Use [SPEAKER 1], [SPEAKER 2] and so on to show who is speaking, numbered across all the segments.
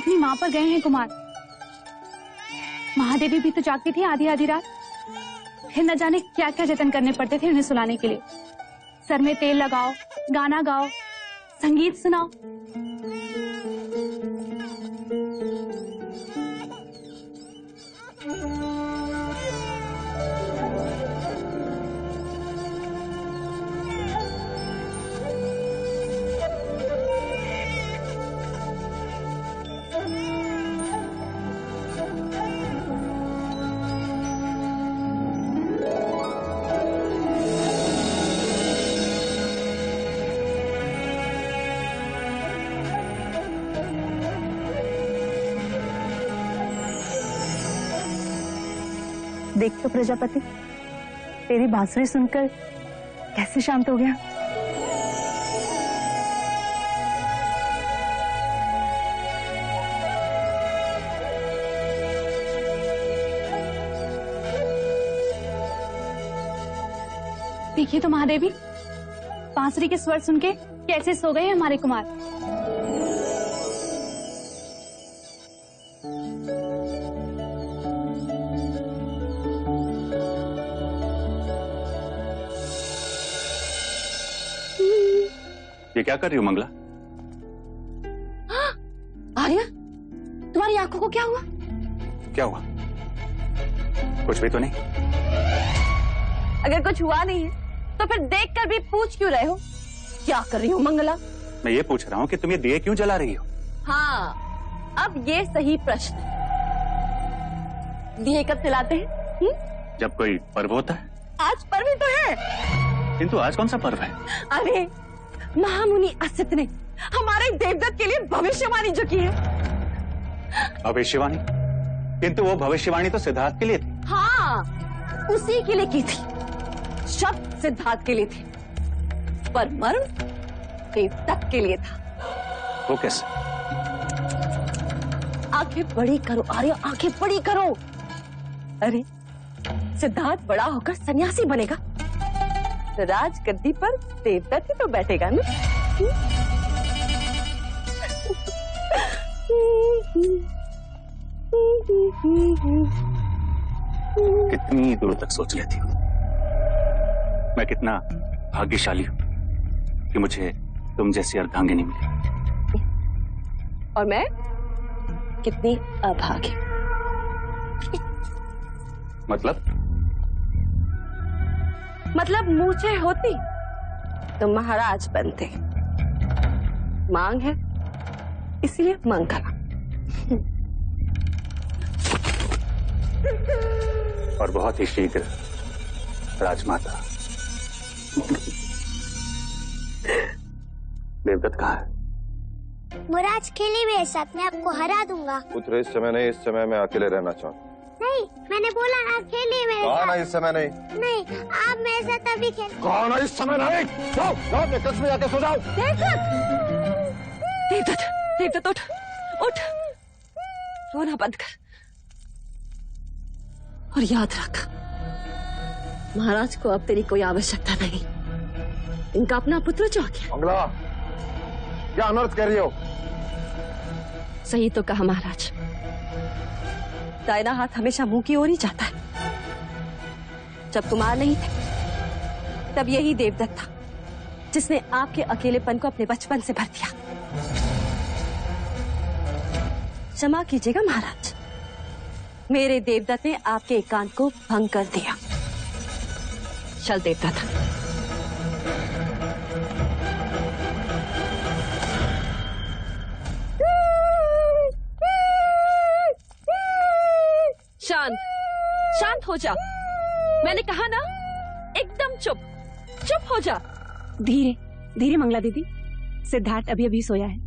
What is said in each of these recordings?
[SPEAKER 1] अपनी माँ पर गए हैं कुमार। महादेवी भी तो जागती थी आधी आधी रात, फिर न जाने क्या क्या जतन करने पड़ते थे उन्हें सुलाने के लिए। सर में तेल लगाओ, गाना गाओ, संगीत सुनाओ।
[SPEAKER 2] देख तो प्रजापति, तेरी बांसुरी सुनकर कैसे शांत हो गया।
[SPEAKER 1] देखिए तो महादेवी, बांसुरी के स्वर सुन के कैसे सो गए हमारे कुमार।
[SPEAKER 3] ये क्या कर रही हो मंगला?
[SPEAKER 2] आर्या, तुम्हारी आंखों को क्या हुआ?
[SPEAKER 3] क्या हुआ? कुछ भी तो नहीं।
[SPEAKER 2] अगर कुछ हुआ नहीं है तो फिर देखकर भी पूछ क्यों रहे हो? क्या कर रही हो मंगला?
[SPEAKER 3] मैं ये पूछ रहा हूँ कि तुम ये दिए क्यों जला रही हो?
[SPEAKER 2] हाँ, अब ये सही प्रश्न है। दिए कब जलाते हैं?
[SPEAKER 3] जब कोई पर्व होता है।
[SPEAKER 2] आज पर्व ही तो है।
[SPEAKER 3] किंतु आज कौन सा पर्व है?
[SPEAKER 2] अरे, महामुनि असित ने हमारे देवदत्त के लिए भविष्यवाणी जो की है।
[SPEAKER 3] भविष्यवाणी? किंतु वो भविष्यवाणी तो सिद्धार्थ के लिए थी।
[SPEAKER 2] हाँ, उसी के लिए की थी। शब्द सिद्धार्थ के लिए थे, पर मर्म देवदत्त के लिए था।
[SPEAKER 3] वो कैसे?
[SPEAKER 2] आंखें बड़ी करो आर्य, आंखें बड़ी करो। अरे, सिद्धार्थ बड़ा होकर सन्यासी बनेगा, राजगद्दी पर देवदत्त ही तो बैठेगा ना।
[SPEAKER 3] कितनी दूर तक सोच लेती हूँ। मैं कितना भाग्यशाली हूँ कि मुझे तुम जैसी अर्धांगिनी मिली।
[SPEAKER 2] और मैं कितनी अभागी। मतलब मूछे होती तो महाराज बनते। मांग है इसलिए मंगला।
[SPEAKER 3] और बहुत ही शीघ्र राजमाता। देवदत्त कहाँ है?
[SPEAKER 4] मुराज खेली मेरे साथ, मैं आपको हरा दूंगा।
[SPEAKER 5] पुत्र इस समय नहीं, इस समय मैं अकेले रहना चाहता हूँ।
[SPEAKER 4] नहीं, मैंने बोला आप खेलिए मेरे
[SPEAKER 5] कहा
[SPEAKER 4] साथ।
[SPEAKER 5] ना इस समय नहीं।
[SPEAKER 4] नहीं, आप मेरे साथ अभी खेल।
[SPEAKER 5] कहा ना इस समय नहीं। जाओ, जाओ अपने कक्ष में जाके सो जाओ।
[SPEAKER 2] देवदत्त उठ, उठ, रोना बंद कर और याद रख, महाराज को अब तेरी कोई आवश्यकता नहीं। इनका अपना पुत्र जो आ गया।
[SPEAKER 5] मंगला, क्या अनर्थ कह रही हो?
[SPEAKER 2] सही तो कहा महाराज, दाहिना हाथ हमेशा मुंह की ओर ही जाता है। जब तुम आ नहीं थे तब यही देवदत्त था जिसने आपके अकेलेपन को अपने बचपन से भर दिया। क्षमा कीजिएगा महाराज, मेरे देवदत्त ने आपके एकांत को भंग कर दिया। चल देवदत्त। शांत, शांत हो जा। मैंने कहा ना, एकदम चुप, चुप हो जा।
[SPEAKER 1] धीरे धीरे मंगला दीदी, सिद्धार्थ अभी अभी सोया है।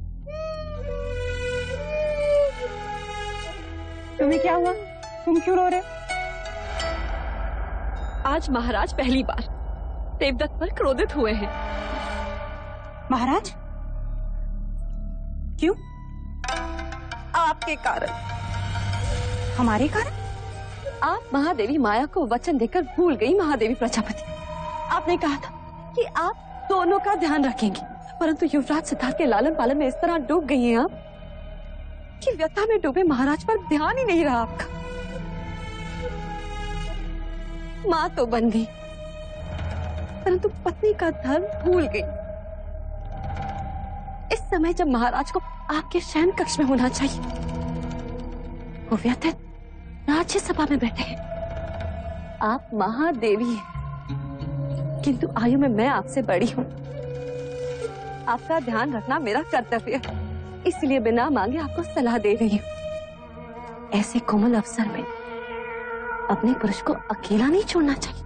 [SPEAKER 1] तुम्हें क्या हुआ? तुम क्यों रो रहे?
[SPEAKER 2] आज महाराज पहली बार देवदत्त पर क्रोधित हुए हैं।
[SPEAKER 1] महाराज? क्यों?
[SPEAKER 2] आपके कारण।
[SPEAKER 1] हमारे कारण?
[SPEAKER 2] आप महादेवी माया को वचन देकर भूल गई महादेवी प्रजापति। आपने कहा था कि आप दोनों का ध्यान रखेंगे, परंतु युवराज सिद्धार्थ के लालन पालन में इस तरह डूब गई हैं आप। कि व्यथा में डूबे महाराज पर ध्यान ही नहीं रहा आपका। मां तो बन गई, परंतु पत्नी का धर्म भूल गई। इस समय जब महाराज को आपके शयन कक्ष में होना चाहिए, वो व्यथित राज्यसभा में बैठे हैं। आप महादेवी हैं, किंतु आयु में मैं आपसे बड़ी हूं। आपका ध्यान रखना मेरा कर्तव्य है, इसलिए बिना मांगे आपको सलाह दे रही हूं। ऐसे कोमल अवसर में अपने पुरुष को अकेला नहीं छोड़ना चाहिए।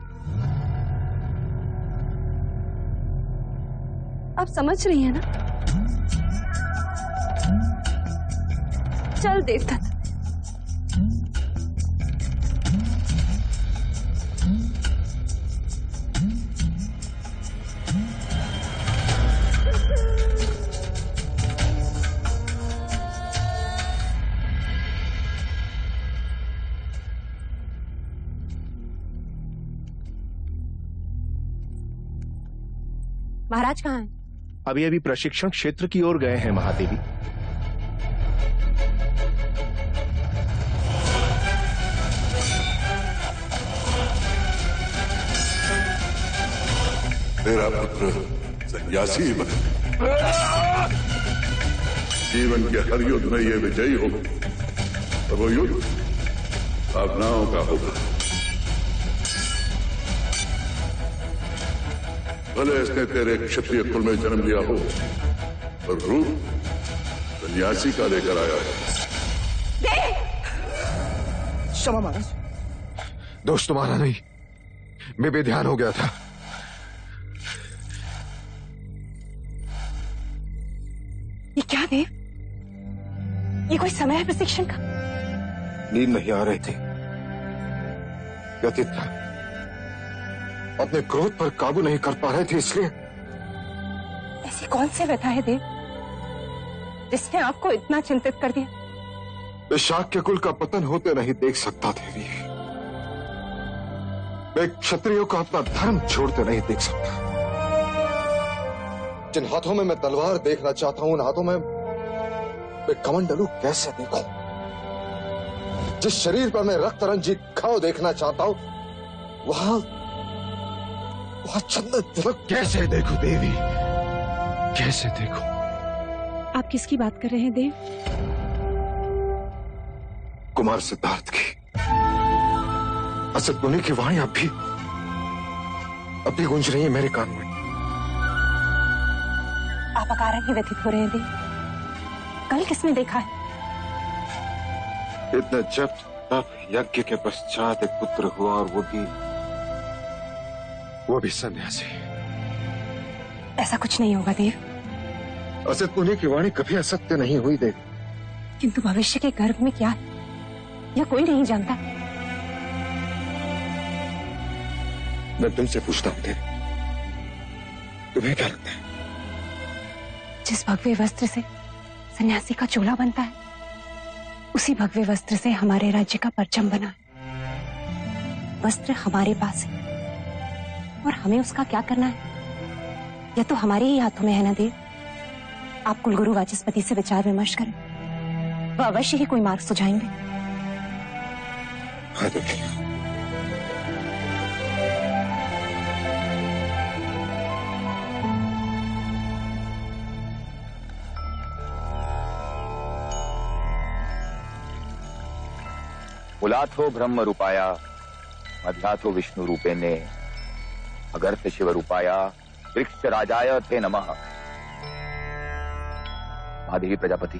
[SPEAKER 2] आप समझ रही हैं ना? चल देवदत्त।
[SPEAKER 1] महाराज कहाँ हैं?
[SPEAKER 6] अभी अभी प्रशिक्षण क्षेत्र की ओर गए हैं महादेवी।
[SPEAKER 7] तेरा पुत्र सन्यासी बने, जीवन के हर युद्ध में ये विजयी होगा, और वो युद्ध भावनाओं का होगा। भले इसने तेरे क्षत्रिय कुल में जन्म लिया हो, और रूप सन्यासी का लेकर आया है।
[SPEAKER 6] क्षमा महाराज, दोष तुम्हारा नहीं, मैं बेध्यान हो गया था।
[SPEAKER 2] ये क्या देव? ये कोई समय है प्रशिक्षण का?
[SPEAKER 5] नींद नहीं आ रही थी, व्यथित था, अपने क्रोध पर काबू नहीं कर पा रहे थे, इसलिए।
[SPEAKER 2] ऐसी कौन सी व्यथा है देव जिसने आपको इतना चिंतित कर दिया?
[SPEAKER 5] मैं शाक्य कुल का पतन होते नहीं देख सकता देवी। मैं क्षत्रियों का अपना धर्म छोड़ते नहीं देख सकता। जिन हाथों में मैं तलवार देखना चाहता हूं, उन हाथों में मैं कमंडलू कैसे देखूं? जिस शरीर पर मैं रक्त रंजित घाव देखना चाहता हूं, वहां चंदन तिलक
[SPEAKER 6] कैसे देखूं देवी, कैसे देखूं?
[SPEAKER 1] आप किसकी बात कर रहे हैं देव?
[SPEAKER 5] कुमार सिद्धार्थ की, असद मुनि की वाणी अब भी गूंज रही है मेरे कान में।
[SPEAKER 2] आप अकारण ही व्यथित हो रहे हैं देव। कल किसने देखा है?
[SPEAKER 5] इतने जप तप यज्ञ के पश्चात एक पुत्र हुआ, और वो भी सन्यासी।
[SPEAKER 2] ऐसा कुछ नहीं होगा देव।
[SPEAKER 5] असद मुनि की वाणी कभी असत्य नहीं हुई देवी।
[SPEAKER 2] किंतु भविष्य के गर्भ में क्या है, यह कोई नहीं जानता।
[SPEAKER 5] मैं तुमसे पूछता हूं देवी, तुम्हें क्या लगता है?
[SPEAKER 2] जिस भगवे वस्त्र से सन्यासी का चोला बनता है, उसी भगवे वस्त्र से हमारे राज्य का परचम बना है। वस्त्र हमारे पास है, और हमें उसका क्या करना है, यह तो हमारे ही हाथों में है ना देव। आप कुलगुरु वाचस्पति से विचार विमर्श करें, वह अवश्य ही कोई मार्ग सुझाएंगे।
[SPEAKER 5] हाँ देवी।
[SPEAKER 8] मूलाथो ब्रह्म रूपाया, मध्याथो विष्णु रूपेणे, अगर्त शिव रूपाया, वृक्ष राजाय थे नमः। महादेवी प्रजापति,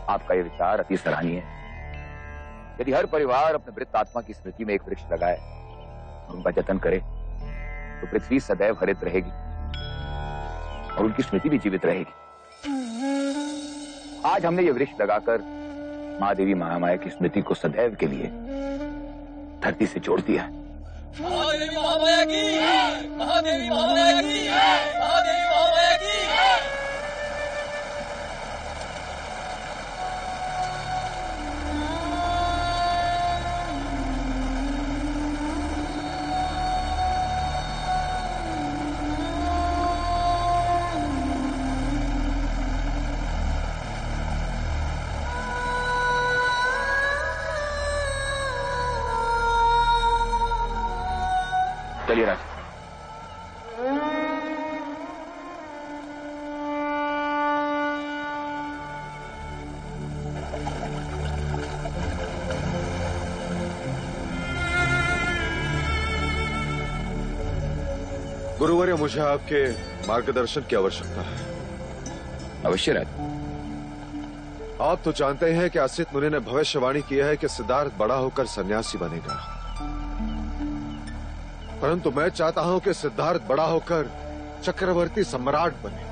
[SPEAKER 8] आपका यह विचार अति सराहनीय है। यदि हर परिवार अपने मृत आत्मा की स्मृति में एक वृक्ष लगाए और उनका जतन करे, तो पृथ्वी सदैव हरित रहेगी और उनकी स्मृति भी जीवित रहेगी। आज हमने ये वृक्ष लगाकर महादेवी महामाया की स्मृति को सदैव के लिए धरती से जोड़ दिया है।
[SPEAKER 9] महादेवी महामाया की, महादेवी महामाया की, महादेवी महामाया की।
[SPEAKER 8] चलिए राज।
[SPEAKER 6] गुरुवर्य, मुझे आपके मार्गदर्शन की आवश्यकता है।
[SPEAKER 8] अवश्य राज।
[SPEAKER 6] आप तो जानते हैं कि असित मुनि ने भविष्यवाणी किया है कि सिद्धार्थ बड़ा होकर सन्यासी बनेगा, परंतु मैं चाहता हूं कि सिद्धार्थ बड़ा होकर चक्रवर्ती सम्राट बने।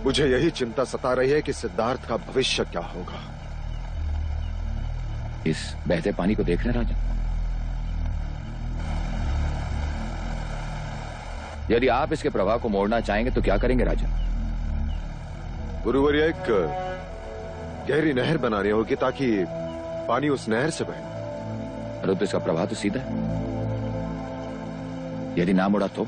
[SPEAKER 6] मुझे यही चिंता सता रही है कि सिद्धार्थ का भविष्य क्या होगा।
[SPEAKER 8] इस बहते पानी को देख रहे राजन? यदि आप इसके प्रवाह को मोड़ना चाहेंगे तो क्या करेंगे राजन?
[SPEAKER 6] गुरुवर्य, एक गहरी नहर बनानी होगी ताकि पानी उस नहर से बहे।
[SPEAKER 8] अरे तो इसका प्रवाह तो सीधा है। यदि ना मुड़ा तो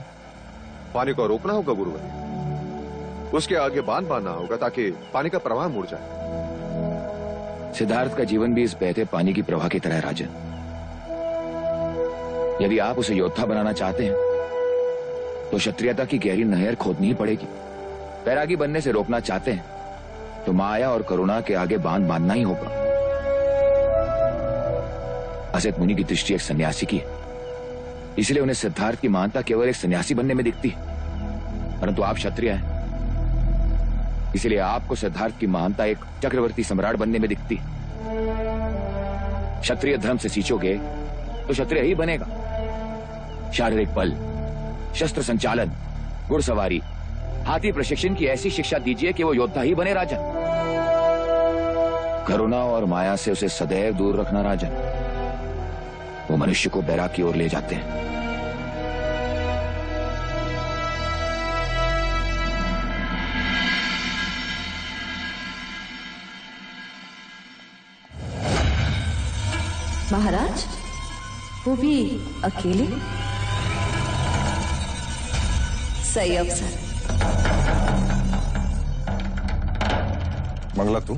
[SPEAKER 6] पानी को रोकना होगा गुरुवर्य, उसके आगे बांध बांधना होगा ताकि पानी का प्रवाह मुड़ जाए।
[SPEAKER 8] सिद्धार्थ का जीवन भी इस बहते पानी की प्रवाह की तरह है राजन। यदि आप उसे योद्धा बनाना चाहते हैं तो क्षत्रियता की गहरी नहर खोदनी ही पड़ेगी। बैरागी बनने से रोकना चाहते हैं तो माया और करुणा के आगे बांध बांधना ही होगा। असित मुनि की दृष्टि एक सन्यासी की है, इसलिए उन्हें सिद्धार्थ की महानता केवल एक सन्यासी बनने में दिखती है, परंतु आप क्षत्रिय हैं, इसलिए आपको सिद्धार्थ की महानता एक चक्रवर्ती सम्राट बनने में दिखती है। क्षत्रिय धर्म से सींचोगे तो क्षत्रिय ही बनेगा। शारीरिक बल, शस्त्र संचालन, घुड़सवारी, हाथी प्रशिक्षण की ऐसी शिक्षा दीजिए कि वो योद्धा ही बने राजन। करुणा और माया से उसे सदैव दूर रखना राजन, वो मनुष्य को बैराग की ओर ले जाते हैं।
[SPEAKER 2] महाराज, वो भी अकेले? सही अवसर।
[SPEAKER 5] मंगला, तू?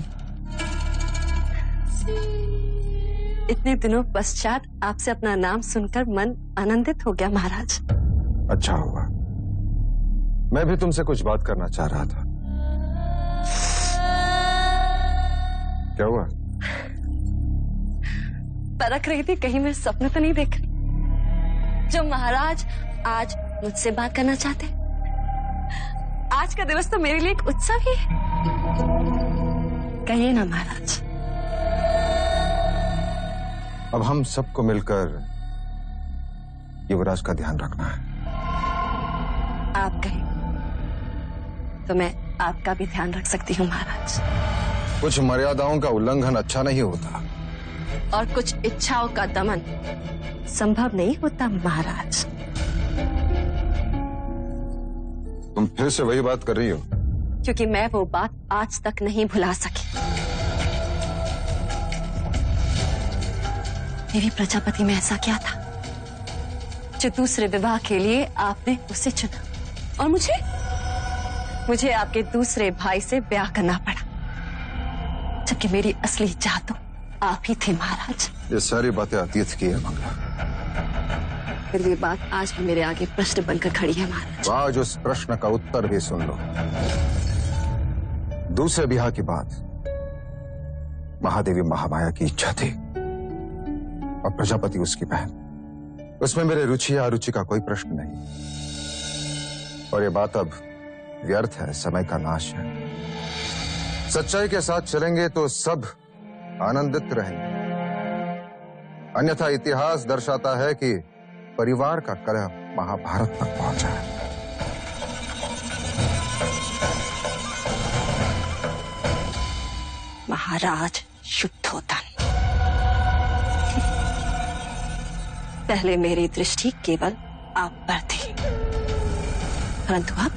[SPEAKER 2] इतने दिनों पश्चात आपसे अपना नाम सुनकर मन आनंदित हो गया महाराज।
[SPEAKER 5] अच्छा हुआ, मैं भी तुमसे कुछ बात करना चाह रहा था। क्या हुआ?
[SPEAKER 2] परख रही थी कहीं मैं सपने तो नहीं देख रही जो महाराज आज मुझसे बात करना चाहते। आज का दिवस तो मेरे लिए एक उत्सव ही है। कहिए ना महाराज।
[SPEAKER 5] अब हम सबको मिलकर युवराज का ध्यान रखना है।
[SPEAKER 2] आप कहें तो मैं आपका भी ध्यान रख सकती हूँ महाराज।
[SPEAKER 5] कुछ मर्यादाओं का उल्लंघन अच्छा नहीं होता,
[SPEAKER 2] और कुछ इच्छाओं का दमन संभव नहीं होता महाराज।
[SPEAKER 5] तुम फिर से वही बात कर रही हो?
[SPEAKER 2] क्योंकि मैं वो बात आज तक नहीं भुला सकी। देवी प्रजापति में ऐसा क्या था जो दूसरे विवाह के लिए आपने उसे चुना, और मुझे आपके दूसरे भाई से ब्याह करना पड़ा, जबकि मेरी असली चाह तो आप ही थे महाराज।
[SPEAKER 5] ये सारी बातें अतीत की है मंगला।
[SPEAKER 2] फिर ये बात आज भी मेरे आगे प्रश्न बनकर खड़ी है महाराज।
[SPEAKER 5] आज उस प्रश्न का उत्तर भी सुन लो। दूसरे ब्याह की बात महादेवी महामाया की इच्छा थी और प्रजापति उसकी बहन। उसमें मेरे रुचि या अरुचि का कोई प्रश्न नहीं, और ये बात अब व्यर्थ है, समय का नाश है। सच्चाई के साथ चलेंगे तो सब आनंदित रहेंगे, अन्यथा इतिहास दर्शाता है कि परिवार का कलह महाभारत तक पहुंचा है।
[SPEAKER 2] महाराज शुद्धोदन, पहले मेरी दृष्टि केवल आप पर थी, परंतु अब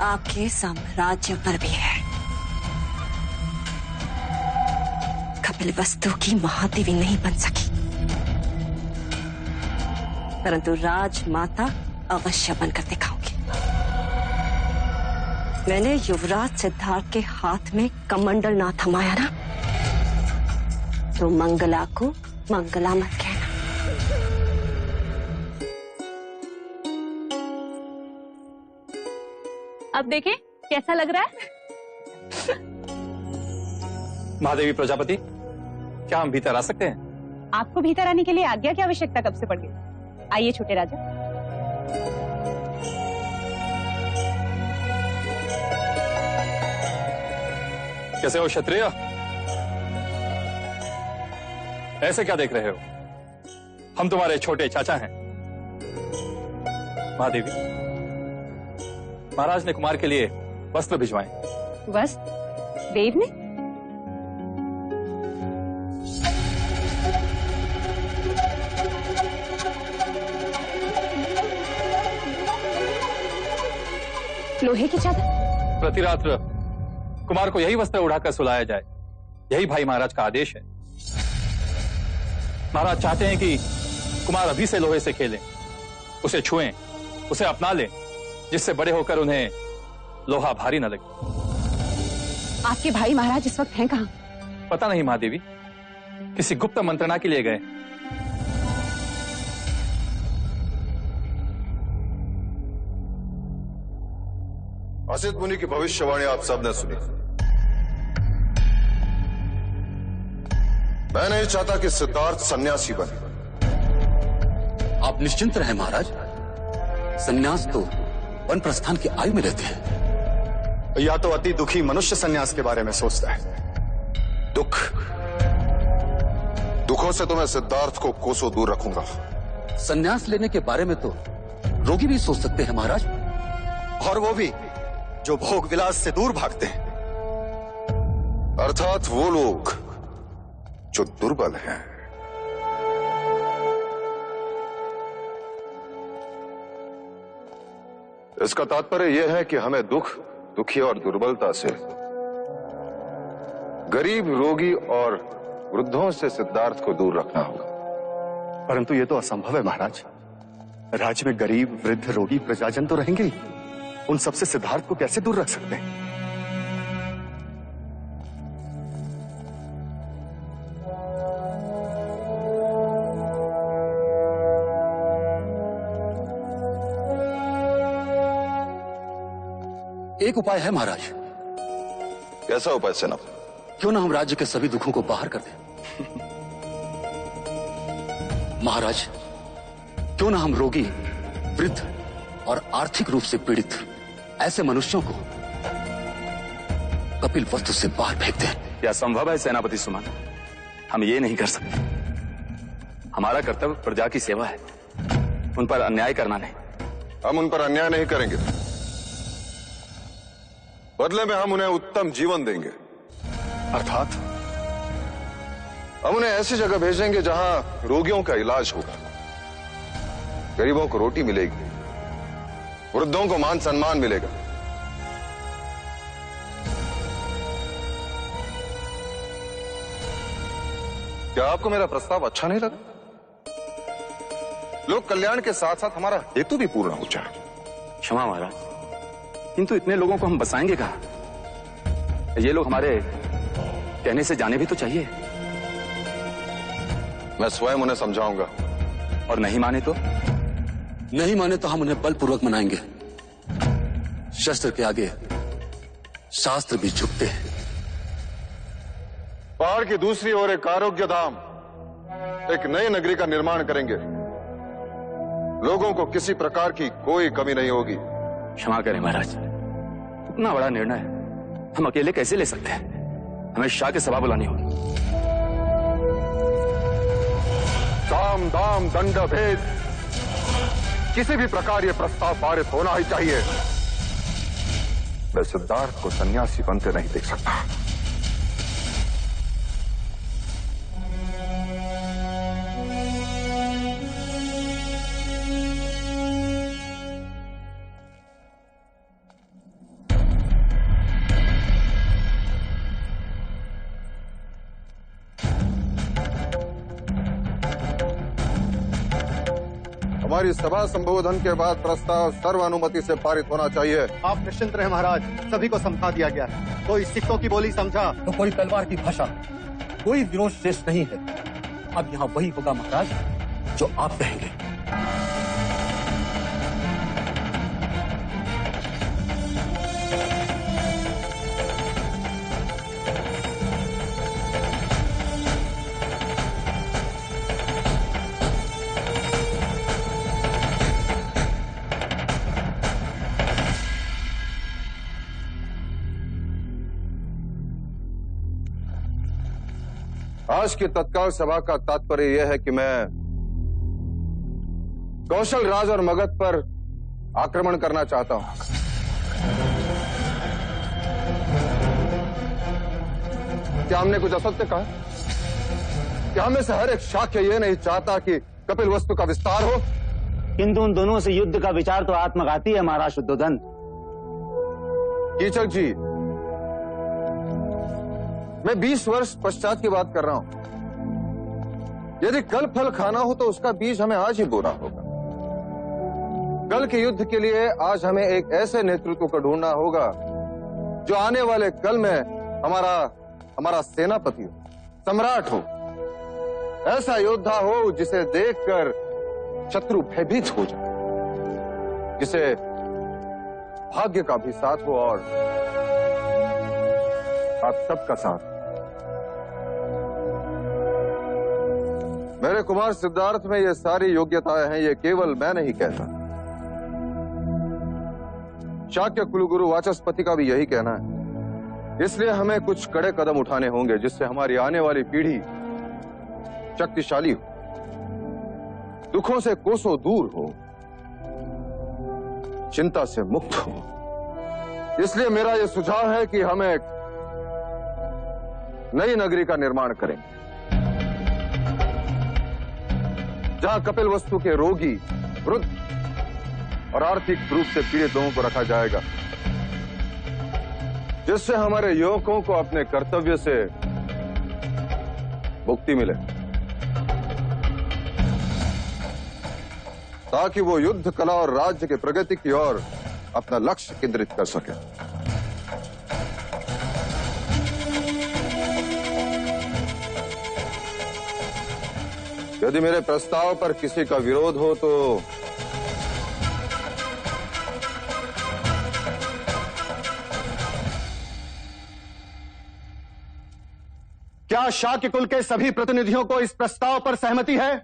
[SPEAKER 2] आपके साम्राज्य पर भी है। कपिलवस्तु की महादेवी नहीं बन सकी, परंतु राजमाता अवश्य बनकर दिखाऊंगी। मैंने युवराज सिद्धार्थ के हाथ में कमंडल ना थमाया ना, तो मंगला को मंगला मत कहना।
[SPEAKER 1] अब देखें कैसा लग रहा है।
[SPEAKER 3] महादेवी प्रजापति, क्या हम भीतर आ सकते हैं?
[SPEAKER 1] आपको भीतर आने के लिए आज्ञा की आवश्यकता कब से पड़ गई? आइए छोटे राजा।
[SPEAKER 3] कैसे हो क्षत्रिय? ऐसे क्या देख रहे हो? हम तुम्हारे छोटे चाचा हैं। महादेवी, महाराज ने कुमार के लिए वस्त्र भिजवाए।
[SPEAKER 1] वस्त्र? देव ने? लोहे की चादर?
[SPEAKER 3] प्रतिरात्र कुमार को यही वस्त्र उड़ाकर सुलाया जाए, यही भाई महाराज का आदेश है। महाराज चाहते हैं कि कुमार अभी से लोहे से खेलें, उसे छुएं, उसे अपना लें, जिससे बड़े होकर उन्हें लोहा भारी न लगे।
[SPEAKER 1] आपके भाई महाराज इस वक्त हैं कहाँ?
[SPEAKER 3] पता नहीं महादेवी, किसी गुप्त मंत्रणा के लिए गए।
[SPEAKER 6] असित मुनि की भविष्यवाणी आप सबने सुनी। मैं नहीं चाहता कि सिद्धार्थ सन्यासी बने।
[SPEAKER 10] आप निश्चिंत रहे महाराज, सन्यास तो वन प्रस्थान की आयु में रहते हैं।
[SPEAKER 5] या तो अति दुखी मनुष्य सन्यास के बारे में सोचता है।
[SPEAKER 6] दुखों से तो मैं सिद्धार्थ को कोसों दूर रखूंगा।
[SPEAKER 10] सन्यास लेने के बारे में तो रोगी भी सोच सकते हैं महाराज,
[SPEAKER 5] और वो भी जो भोग विलास से दूर भागते हैं,
[SPEAKER 6] अर्थात वो लोग जो दुर्बल हैं। इसका तात्पर्य यह है कि हमें दुख, दुखी और दुर्बलता से, गरीब, रोगी और वृद्धों से सिद्धार्थ को दूर रखना होगा।
[SPEAKER 5] परंतु ये तो असंभव है महाराज। राज्य में गरीब, वृद्ध, रोगी, प्रजाजन तो रहेंगे ही। उन सबसे सिद्धार्थ को कैसे दूर रख सकते हैं?
[SPEAKER 10] एक उपाय है महाराज।
[SPEAKER 6] कैसा उपाय सेनापति?
[SPEAKER 10] क्यों ना हम राज्य के सभी दुखों को बाहर कर दें। महाराज, क्यों ना हम रोगी, वृद्ध और आर्थिक रूप से पीड़ित ऐसे मनुष्यों को कपिल वस्तु से बाहर फेंक दें।
[SPEAKER 3] यह संभव है सेनापति सुमन, हम ये नहीं कर सकते। हमारा कर्तव्य प्रजा की सेवा है, उन पर अन्याय करना नहीं।
[SPEAKER 6] हम उन पर अन्याय नहीं करेंगे, बदले में हम उन्हें उत्तम जीवन देंगे।
[SPEAKER 5] अर्थात
[SPEAKER 6] हम उन्हें ऐसी जगह भेजेंगे जहां रोगियों का इलाज होगा, गरीबों को रोटी मिलेगी, वृद्धों को मान सम्मान मिलेगा। क्या आपको मेरा प्रस्ताव अच्छा नहीं लगा? लोक कल्याण के साथ साथ हमारा हेतु भी पूर्ण हो जाए।
[SPEAKER 3] क्षमा महाराज, किंतु इतने लोगों को हम बसाएंगे कहाँ? ये लोग हमारे कहने से जाने भी तो चाहिए।
[SPEAKER 6] मैं स्वयं उन्हें समझाऊंगा।
[SPEAKER 3] और नहीं माने तो?
[SPEAKER 10] नहीं माने तो हम उन्हें बलपूर्वक मनाएंगे। शस्त्र के आगे शास्त्र भी झुकते हैं।
[SPEAKER 6] पहाड़ की दूसरी ओर एक आरोग्य धाम, एक नई नगरी का निर्माण करेंगे। लोगों को किसी प्रकार की कोई कमी नहीं होगी।
[SPEAKER 3] क्षमा करें महाराज, इतना बड़ा निर्णय हम अकेले कैसे ले सकते हैं? हमें शाह की सभा बुलानी होगी।
[SPEAKER 6] साम दाम दंड भेद, किसी भी प्रकार यह प्रस्ताव पारित होना ही चाहिए। मैं सिद्धार्थ को सन्यासी बनते नहीं देख सकता। हमारी सभा संबोधन के बाद प्रस्ताव सर्वानुमति से पारित होना चाहिए।
[SPEAKER 5] आप निश्चिंत रहे महाराज, सभी को समझा दिया गया है। कोई सिक्कों की बोली समझा
[SPEAKER 10] तो कोई तलवार की भाषा, कोई विरोध शेष नहीं है। अब यहाँ वही होगा महाराज जो आप कहेंगे।
[SPEAKER 5] आज की तत्काल सभा का तात्पर्य यह है कि मैं कौशल राज और मगध पर आक्रमण करना चाहता हूं। क्या हमने कुछ असत्य कहा? क्या हमें से हर एक शाक्य यह नहीं चाहता कि कपिल वस्तु का विस्तार हो?
[SPEAKER 11] किंतु उन दोनों से युद्ध का विचार तो आत्मघाती है महाराज शुद्धोधन।
[SPEAKER 5] कीचक जी, मैं 20 वर्ष पश्चात की बात कर रहा हूं। यदि कल फल खाना हो तो उसका बीज हमें आज ही बोना होगा। कल के युद्ध के लिए आज हमें एक ऐसे नेतृत्व को ढूंढना होगा जो आने वाले कल में हमारा सेनापति हो, सम्राट हो, ऐसा योद्धा हो जिसे देखकर शत्रु भयभीत हो जाए, जिसे भाग्य का भी साथ हो और आप सबका साथ। मेरे कुमार सिद्धार्थ में ये सारी योग्यताएं हैं, ये केवल मैं नहीं कहता। शाक्य कुलगुरु वाचस्पति का भी यही कहना है। इसलिए हमें कुछ कड़े कदम उठाने होंगे जिससे हमारी आने वाली पीढ़ी शक्तिशाली हो, दुखों से कोसों दूर हो, चिंता से मुक्त हो। इसलिए मेरा यह सुझाव है कि हम एक नई नगरी का निर्माण करेंगे जहां कपिल वस्तु के रोगी, वृद्ध और आर्थिक रूप से पीड़ित लोगों को रखा जाएगा, जिससे हमारे युवकों को अपने कर्तव्य से मुक्ति मिले, ताकि वो युद्ध कला और राज्य की प्रगति की ओर अपना लक्ष्य केंद्रित कर सके। यदि मेरे प्रस्ताव पर किसी का विरोध हो तो
[SPEAKER 11] क्या शाक्य कुल के सभी प्रतिनिधियों को इस प्रस्ताव पर सहमति है?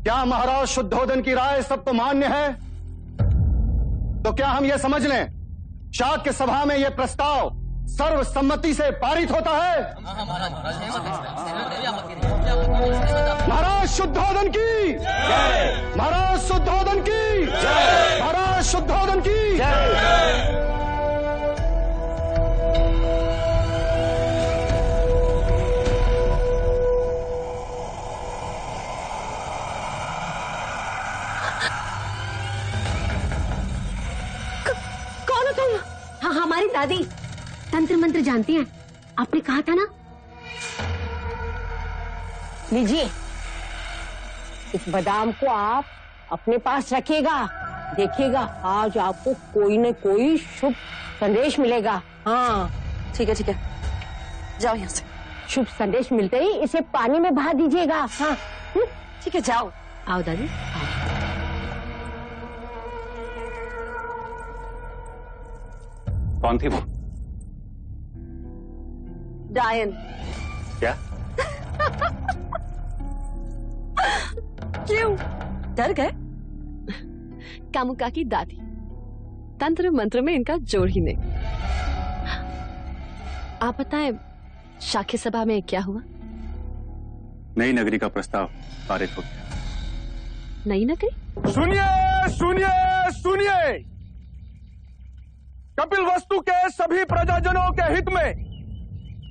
[SPEAKER 11] क्या महाराज शुद्धोधन की राय सबको मान्य है? तो क्या हम यह समझ लें शाक्य सभा में यह प्रस्ताव सर्वसम्मति से पारित होता है? महाराज शुद्धोधन की जय! महाराज शुद्धोधन की जय! महाराज शुद्धोधन की जय!
[SPEAKER 12] हाँ, हमारी दादी तंत्र मंत्र जानती हैं। आपने कहा था ना। लीजिए, इस बादाम को आप अपने पास रखिएगा। देखिएगा आज आपको कोई न कोई शुभ संदेश मिलेगा। हाँ
[SPEAKER 2] ठीक है ठीक है, जाओ यहाँ से।
[SPEAKER 12] शुभ संदेश मिलते ही इसे पानी में बहा दीजिएगा। हाँ
[SPEAKER 2] ठीक है, जाओ।
[SPEAKER 12] आओ दादी।
[SPEAKER 3] कौन थी वो?
[SPEAKER 2] डायन।
[SPEAKER 3] क्या?
[SPEAKER 2] क्यों डर गए?
[SPEAKER 1] कामुका की दादी। तंत्र मंत्र में इनका जोड़ ही नहीं। आप बताएं शाक्य सभा में क्या हुआ?
[SPEAKER 3] नई नगरी का प्रस्ताव पारित हो गया।
[SPEAKER 1] नई नगरी?
[SPEAKER 11] सुनिए सुनिए सुनिए, कपिल वस्तु के सभी प्रजाजनों के हित में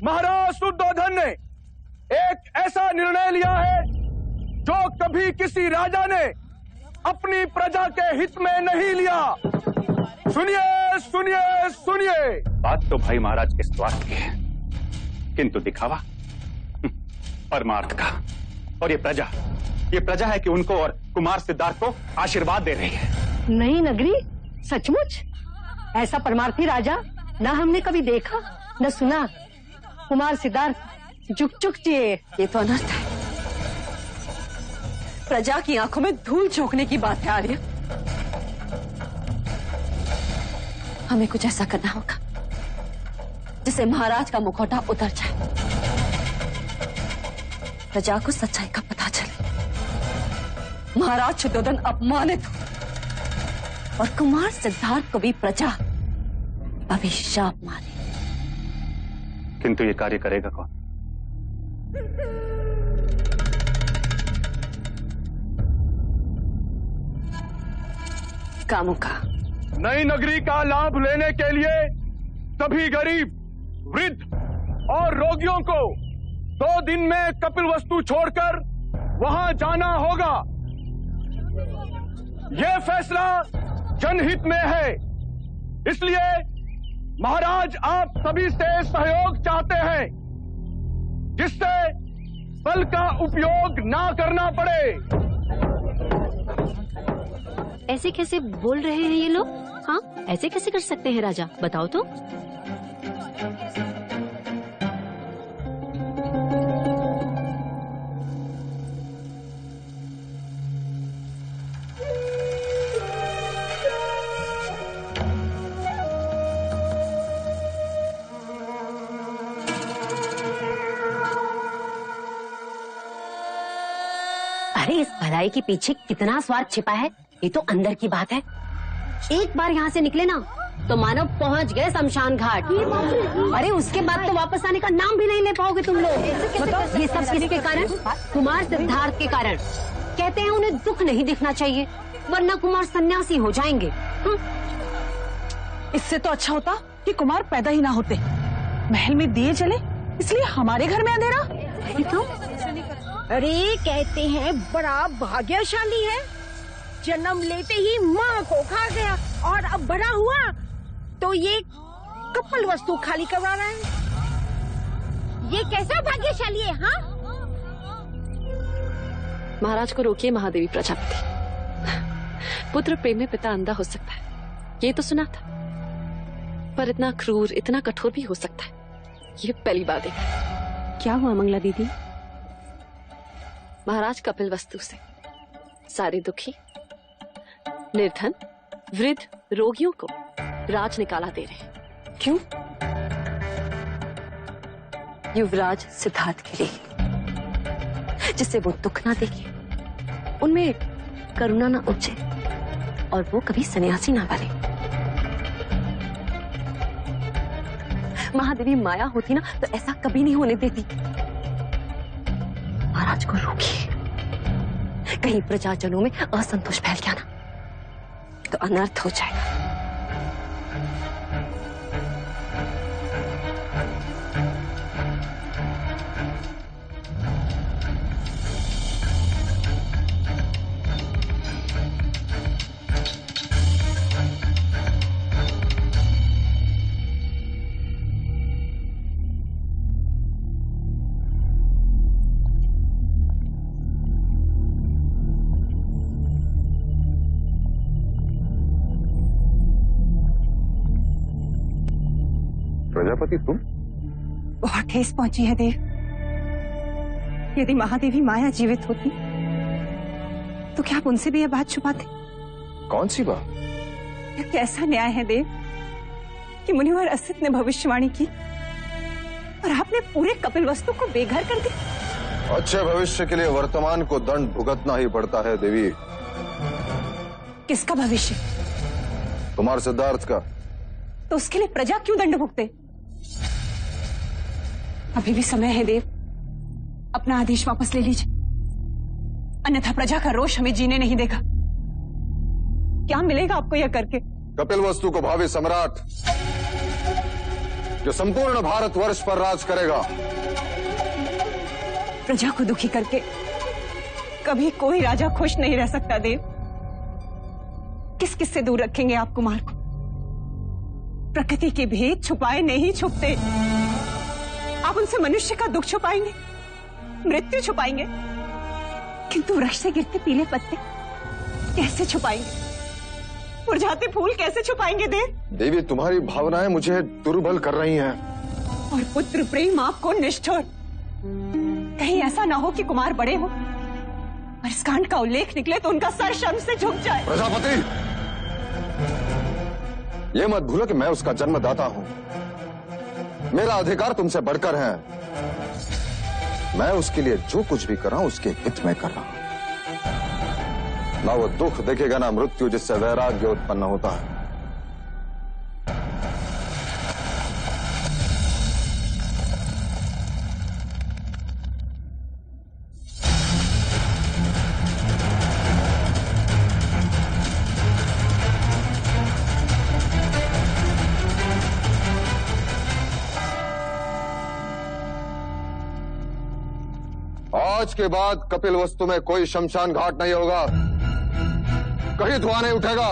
[SPEAKER 11] महाराज शुद्धोधन ने एक ऐसा निर्णय लिया है जो कभी किसी राजा ने अपनी प्रजा के हित में नहीं लिया। सुनिए सुनिए सुनिए।
[SPEAKER 3] बात तो भाई महाराज के स्वार्थ की है, किंतु दिखावा परमार्थ का। और ये प्रजा है कि उनको और कुमार सिद्धार्थ को आशीर्वाद दे रही है।
[SPEAKER 12] नई नगरी? सचमुच? ऐसा परमार्थी राजा ना हमने कभी देखा न सुना। कुमार सिद्धार्थ चुक जिए।
[SPEAKER 2] ये तो अनर्थ है। प्रजा की आंखों में धूल झोंकने की बात है आर्य। हमें कुछ ऐसा करना होगा जिससे महाराज का मुखौटा उतर जाए, प्रजा को सच्चाई का पता चले, महाराज शुद्धोधन अपमानित हो और कुमार सिद्धार्थ को भी प्रजा अभिशाप मारे।
[SPEAKER 3] किंतु ये कार्य करेगा कौन?
[SPEAKER 2] कामुका।
[SPEAKER 11] नई नगरी का लाभ लेने के लिए सभी गरीब, वृद्ध और रोगियों को 2 दिन में कपिलवस्तु छोड़कर वहां जाना होगा। यह फैसला जनहित में है, इसलिए महाराज आप सभी से सहयोग चाहते हैं, जिससे बल का उपयोग ना करना पड़े।
[SPEAKER 13] ऐसे कैसे बोल रहे हैं ये लोग? हाँ, ऐसे कैसे कर सकते हैं राजा, बताओ तो।
[SPEAKER 12] अरे इस भलाई के पीछे कितना स्वार्थ छिपा है, ये तो अंदर की बात है। एक बार यहाँ से निकले ना तो मानो पहुँच गए शमशान घाट। अरे उसके बाद तो वापस आने का नाम भी नहीं ले पाओगे तुम लोग। बताओ ये सब किसके कारण? कुमार सिद्धार्थ के कारण। कहते हैं उन्हें दुख नहीं दिखना चाहिए, वरना कुमार सन्यासी हो जाएंगे।
[SPEAKER 14] इससे तो अच्छा होता कि कुमार पैदा ही ना होते। महल में दिए जले, इसलिए हमारे घर में अंधेरा।
[SPEAKER 15] अरे कहते हैं बड़ा भाग्यशाली है, जन्म लेते ही माँ को खा गया और अब बड़ा हुआ तो ये कपल वस्तु खाली करवा रहा है। ये कैसा भाग्यशाली है? हाँ,
[SPEAKER 2] महाराज को रोकिए महादेवी प्रजापति। पुत्र प्रेम में पिता अंधा हो सकता है, ये तो सुना था, पर इतना क्रूर, इतना कठोर भी हो सकता है, ये पहली बार देखा।
[SPEAKER 13] क्या हुआ मंगला दीदी?
[SPEAKER 2] महाराज कपिल वस्तु से सारे दुखी, निर्धन, वृद्ध, रोगियों को राज निकाला दे रहे हैं।
[SPEAKER 12] क्यों?
[SPEAKER 2] युवराज सिद्धार्थ के लिए, जिससे वो दुख ना देखे, उनमें करुणा ना उपजे और वो कभी सन्यासी ना बने। महादेवी माया होती ना तो ऐसा कभी नहीं होने देती। महाराज को रोकिए, कहीं प्रजाजनों में असंतोष फैल गया ना तो अनर्थ हो जाएगा।
[SPEAKER 6] प्रजापति तुम?
[SPEAKER 14] बहुत ठेस पहुंची है देव। यदि महादेवी माया जीवित होती तो क्या आप उनसे भी यह बात छुपाते?
[SPEAKER 6] कौन सी बात?
[SPEAKER 14] यह कैसा न्याय है देव कि मुनिवर असित ने भविष्यवाणी की और आपने पूरे कपिल वस्तु को बेघर कर दिया।
[SPEAKER 5] अच्छे भविष्य के लिए वर्तमान को दंड भुगतना ही पड़ता है देवी।
[SPEAKER 14] किसका भविष्य?
[SPEAKER 5] कुमार सिद्धार्थ का।
[SPEAKER 14] तो उसके लिए प्रजा क्यों दंड भुगते? अभी भी समय है देव, अपना आदेश वापस ले लीजिए, अन्यथा प्रजा का रोष हमें जीने नहीं देगा। क्या मिलेगा आपको यह करके?
[SPEAKER 5] कपिल वस्तु को भावी सम्राट, जो संपूर्ण भारतवर्ष पर राज करेगा।
[SPEAKER 14] प्रजा को दुखी करके कभी कोई राजा खुश नहीं रह सकता देव। किस किस से दूर रखेंगे आप कुमार को? प्रकृति के भेद छुपाए नहीं छुपते। आप उनसे मनुष्य का दुख छुपाएंगे, मृत्यु छुपाएंगे, किंतु वृक्ष से गिरते पीले पत्ते कैसे छुपाएंगे? मुरझाते फूल कैसे छुपाएंगे देव?
[SPEAKER 5] देवी तुम्हारी भावनाएं मुझे दुर्बल कर रही हैं।
[SPEAKER 14] और पुत्र प्रेम आपको निष्ठुर। कहीं ऐसा ना हो कि कुमार बड़े हो और इस कांड का उल्लेख निकले तो उनका सर शर्म से झुक जाए।
[SPEAKER 5] प्रजापति, ये मत भूलो कि मैं उसका जन्मदाता हूं। मेरा अधिकार तुमसे बढ़कर है। मैं उसके लिए जो कुछ भी कर रहा हूं उसके हित में कर रहा हूं। ना वो दुख देखेगा ना मृत्यु, जिससे वैराग्य उत्पन्न होता है।
[SPEAKER 6] आज के बाद कपिल वस्तु में कोई शमशान घाट नहीं होगा, कहीं धुआं नहीं उठेगा।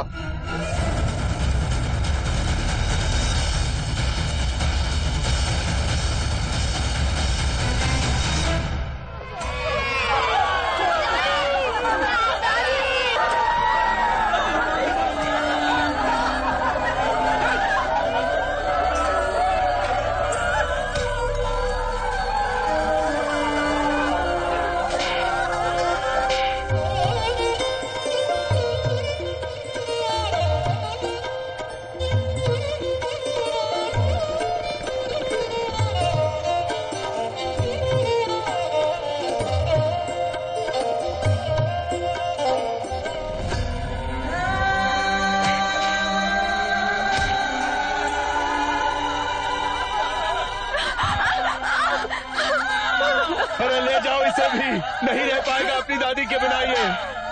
[SPEAKER 11] अरे ले जाओ इसे भी, नहीं रह पाएगा अपनी दादी के बिना ये।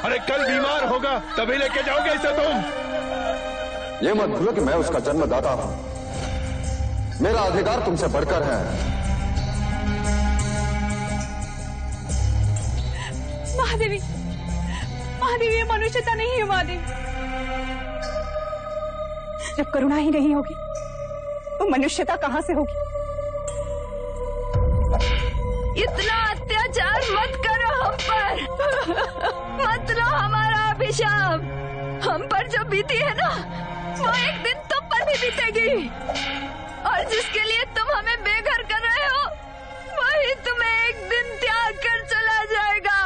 [SPEAKER 11] अरे कल बीमार होगा तभी लेके जाओगे इसे तुम।
[SPEAKER 6] ये मत भूलो कि मैं उसका जन्मदाता हूं, मेरा अधिकार तुमसे बढ़कर है।
[SPEAKER 1] महादेवी, महादेवी ये मनुष्यता नहीं है महादेवी।
[SPEAKER 14] जब करुणा ही नहीं होगी तो मनुष्यता कहां से होगी?
[SPEAKER 2] इतना अत्याचार मत करो हम पर, मत लो हमारा अभिशाप। हम पर जो बीती है ना, वो एक दिन तुम पर भी बीतेगी, और जिसके लिए तुम हमें बेघर कर रहे हो, वही तुम्हें एक दिन त्याग कर चला जाएगा।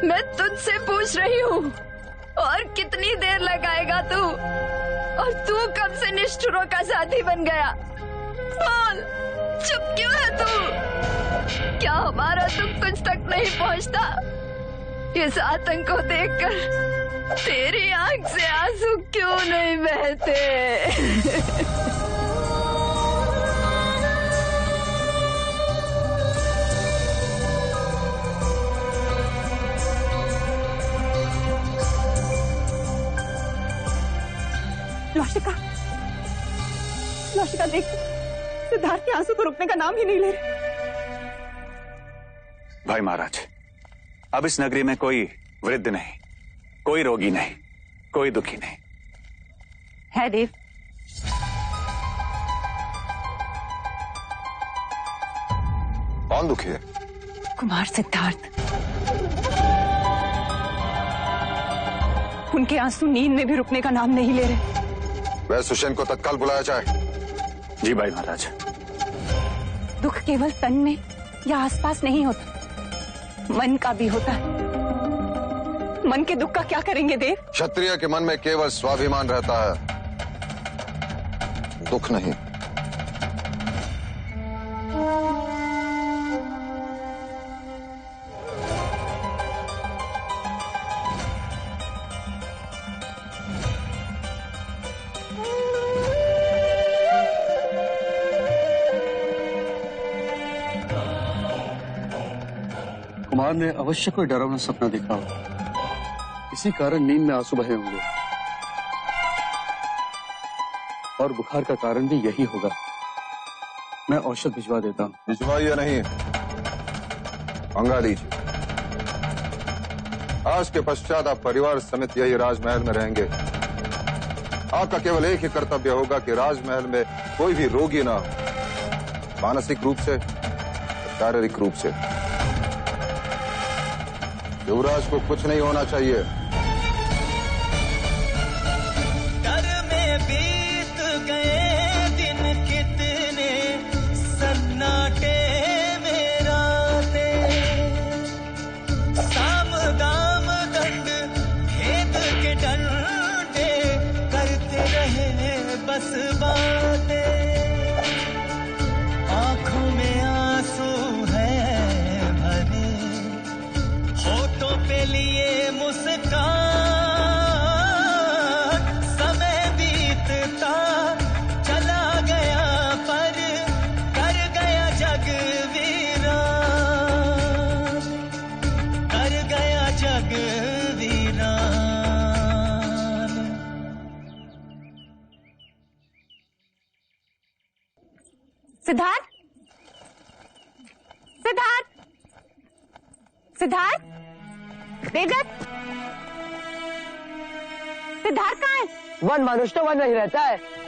[SPEAKER 2] मैं तुझसे पूछ रही हूँ, और कितनी देर लगाएगा तू? और तू कब से निष्ठुरों का साथी बन गया? बोल, चुप क्यों है तू? क्या हमारा दुख तुझ तक नहीं पहुंचता? इस आतंक को देखकर तेरी आंख से आंसू क्यों नहीं बहते?
[SPEAKER 14] लौशिका, लौशिका देख, सिद्धार्थ के आंसू तो रुकने का नाम ही नहीं ले रहे।
[SPEAKER 3] भाई महाराज, अब इस नगरी में कोई वृद्ध नहीं, कोई रोगी नहीं, कोई दुखी नहीं
[SPEAKER 14] है। देव,
[SPEAKER 6] कौन दुखी है?
[SPEAKER 14] कुमार सिद्धार्थ। उनके आंसू नींद में भी रुकने का नाम नहीं ले रहे।
[SPEAKER 6] वह सुषेण को तत्काल बुलाया जाए।
[SPEAKER 3] जी भाई महाराज।
[SPEAKER 14] दुख केवल तन में या आसपास नहीं होता, मन का भी होता है। मन के दुख का क्या करेंगे देव?
[SPEAKER 6] क्षत्रिय के मन में केवल स्वाभिमान रहता है, दुख नहीं।
[SPEAKER 16] कुमार ने अवश्य कोई डरावना सपना देखा होगा, इसी कारण नींद में आंसू बहे होंगे, और बुखार का कारण भी यही होगा। मैं औषध भिजवा देता हूँ।
[SPEAKER 6] भिजवाइए नहीं, मंगा लीजिए। आज के पश्चात आप परिवार समेत यही राजमहल में रहेंगे। आपका केवल एक ही कर्तव्य होगा कि राजमहल में कोई भी रोगी ना हो, मानसिक रूप से, शारीरिक रूप से। युवराज को कुछ नहीं होना चाहिए।
[SPEAKER 9] घर में बीत गए दिन कितने सन्नाटे में रातें, साम दाम दंड खेत के डंडे करते रहे बस बातें। आंखों में आंसू है भरे, होठों पे लिए मुस्कान
[SPEAKER 1] सिद्धार्थ, सिद्धार्थ, सिद्धार्थ, देवदत्त, सिद्धार्थ कहाँ है?
[SPEAKER 17] वन मनुष्य तो वन नहीं रहता है।